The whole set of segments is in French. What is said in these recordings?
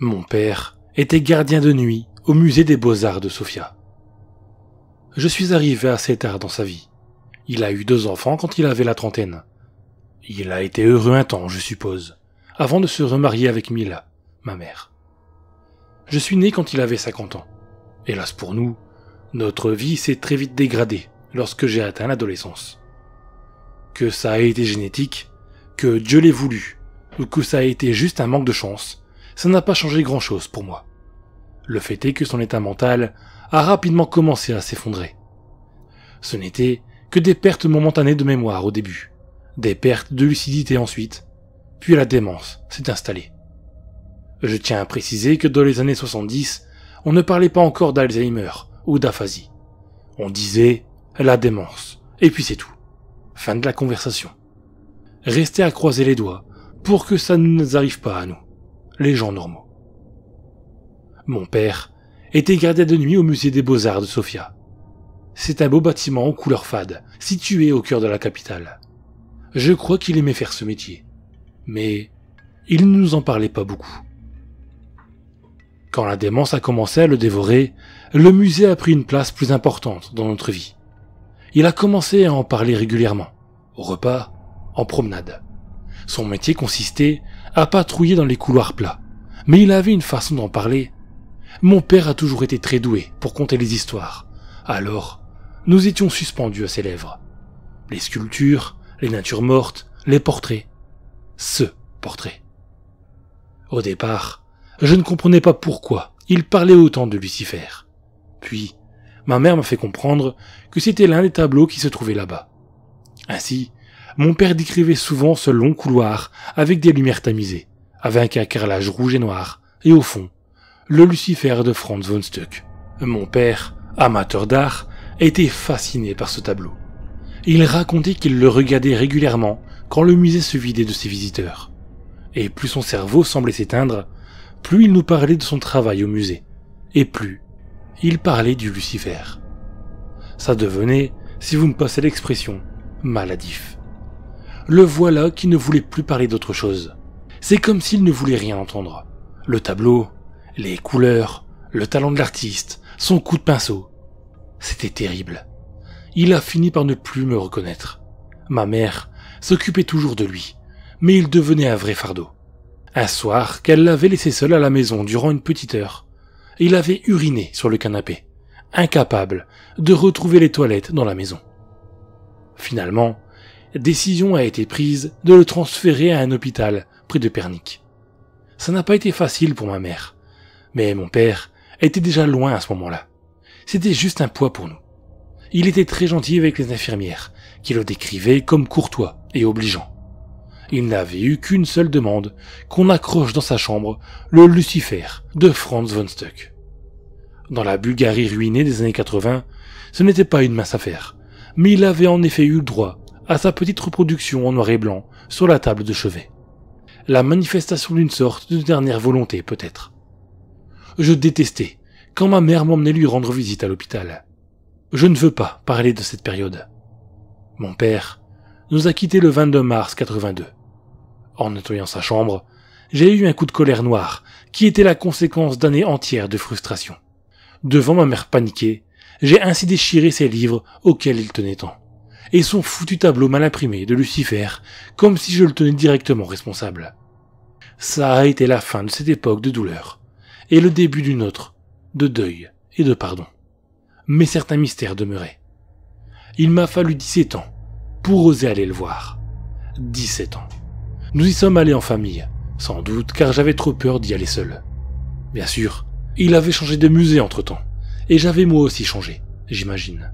Mon père était gardien de nuit au musée des Beaux-Arts de Sofia. Je suis arrivé assez tard dans sa vie. Il a eu 2 enfants quand il avait la trentaine. Il a été heureux un temps, je suppose, avant de se remarier avec Mila, ma mère. Je suis né quand il avait 50 ans. Hélas pour nous, notre vie s'est très vite dégradée lorsque j'ai atteint l'adolescence. Que ça a été génétique, que Dieu l'ait voulu, ou que ça a été juste un manque de chance, ça n'a pas changé grand-chose pour moi. Le fait est que son état mental a rapidement commencé à s'effondrer. Ce n'était que des pertes momentanées de mémoire au début, des pertes de lucidité ensuite, puis la démence s'est installée. Je tiens à préciser que dans les années 70, on ne parlait pas encore d'Alzheimer ou d'aphasie. On disait la démence, et puis c'est tout. Fin de la conversation. Restez à croiser les doigts pour que ça ne nous arrive pas à nous, les gens normaux. Mon père était gardien de nuit au musée des Beaux-Arts de Sofia. C'est un beau bâtiment aux couleurs fades, situé au cœur de la capitale. Je crois qu'il aimait faire ce métier, mais il ne nous en parlait pas beaucoup. Quand la démence a commencé à le dévorer, le musée a pris une place plus importante dans notre vie. Il a commencé à en parler régulièrement, au repas, en promenade. Son métier consistait à patrouiller dans les couloirs plats, mais il avait une façon d'en parler. Mon père a toujours été très doué pour conter les histoires, alors nous étions suspendus à ses lèvres. Les sculptures, les natures mortes, les portraits. Ce portrait. Au départ, je ne comprenais pas pourquoi il parlait autant de Lucifer. Puis, ma mère m'a fait comprendre que c'était l'un des tableaux qui se trouvait là-bas. Ainsi, mon père décrivait souvent ce long couloir avec des lumières tamisées, avec un carrelage rouge et noir, et au fond, le Lucifer de Franz von Stuck. Mon père, amateur d'art, était fasciné par ce tableau. Il racontait qu'il le regardait régulièrement quand le musée se vidait de ses visiteurs. Et plus son cerveau semblait s'éteindre, plus il nous parlait de son travail au musée, et plus il parlait du Lucifer. Ça devenait, si vous me passez l'expression, maladif. Le voilà qui ne voulait plus parler d'autre chose. C'est comme s'il ne voulait rien entendre. Le tableau, les couleurs, le talent de l'artiste, son coup de pinceau. C'était terrible. Il a fini par ne plus me reconnaître. Ma mère s'occupait toujours de lui, mais il devenait un vrai fardeau. Un soir, qu'elle l'avait laissé seul à la maison durant une petite heure, il avait uriné sur le canapé, incapable de retrouver les toilettes dans la maison. Finalement, décision a été prise de le transférer à un hôpital près de Pernik. Ça n'a pas été facile pour ma mère, mais mon père était déjà loin à ce moment-là. C'était juste un poids pour nous. Il était très gentil avec les infirmières, qui le décrivaient comme courtois et obligeant. Il n'avait eu qu'une seule demande, qu'on accroche dans sa chambre le Lucifer de Franz von Stuck. Dans la Bulgarie ruinée des années 80, ce n'était pas une mince affaire, mais il avait en effet eu le droit à sa petite reproduction en noir et blanc sur la table de chevet. La manifestation d'une sorte de dernière volonté peut-être. Je détestais quand ma mère m'emmenait lui rendre visite à l'hôpital. Je ne veux pas parler de cette période. Mon père nous a quittés le 22 mars 82. En nettoyant sa chambre, j'ai eu un coup de colère noire qui était la conséquence d'années entières de frustration. Devant ma mère paniquée, j'ai ainsi déchiré ses livres auxquels il tenait tant, et son foutu tableau mal imprimé de Lucifer, comme si je le tenais directement responsable. Ça a été la fin de cette époque de douleur, et le début d'une autre, de deuil et de pardon. Mais certains mystères demeuraient. Il m'a fallu 17 ans pour oser aller le voir. 17 ans. Nous y sommes allés en famille, sans doute car j'avais trop peur d'y aller seul. Bien sûr, il avait changé de musée entre-temps, et j'avais moi aussi changé, j'imagine.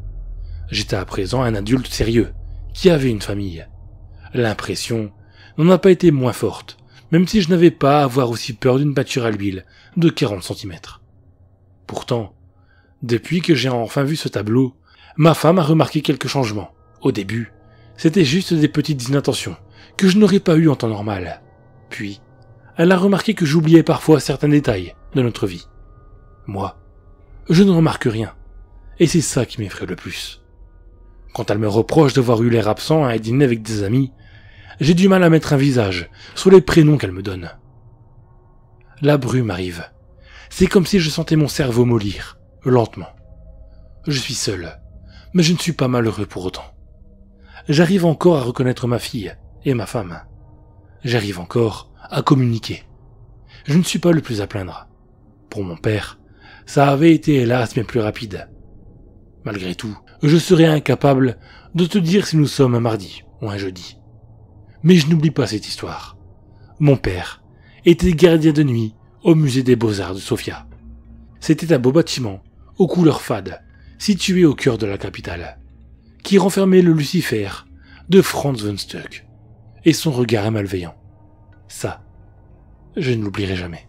J'étais à présent un adulte sérieux, qui avait une famille. L'impression n'en a pas été moins forte, même si je n'avais pas à avoir aussi peur d'une pâture à l'huile de 40 cm. Pourtant, depuis que j'ai enfin vu ce tableau, ma femme a remarqué quelques changements. Au début, c'était juste des petites inattentions, que je n'aurais pas eu en temps normal. Puis, elle a remarqué que j'oubliais parfois certains détails de notre vie. Moi, je ne remarque rien, et c'est ça qui m'effraie le plus. Quand elle me reproche d'avoir eu l'air absent à un dîner avec des amis, j'ai du mal à mettre un visage sur les prénoms qu'elle me donne. La brume arrive. C'est comme si je sentais mon cerveau mollir, lentement. Je suis seul, mais je ne suis pas malheureux pour autant. J'arrive encore à reconnaître ma fille et ma femme. J'arrive encore à communiquer. Je ne suis pas le plus à plaindre. Pour mon père, ça avait été hélas bien plus rapide. Malgré tout, je serais incapable de te dire si nous sommes un mardi ou un jeudi. Mais je n'oublie pas cette histoire. Mon père était gardien de nuit au musée des Beaux-Arts de Sofia. C'était un beau bâtiment, aux couleurs fades, situé au cœur de la capitale, qui renfermait le Lucifer de Franz von Stuck et son regard malveillant. Ça, je ne l'oublierai jamais.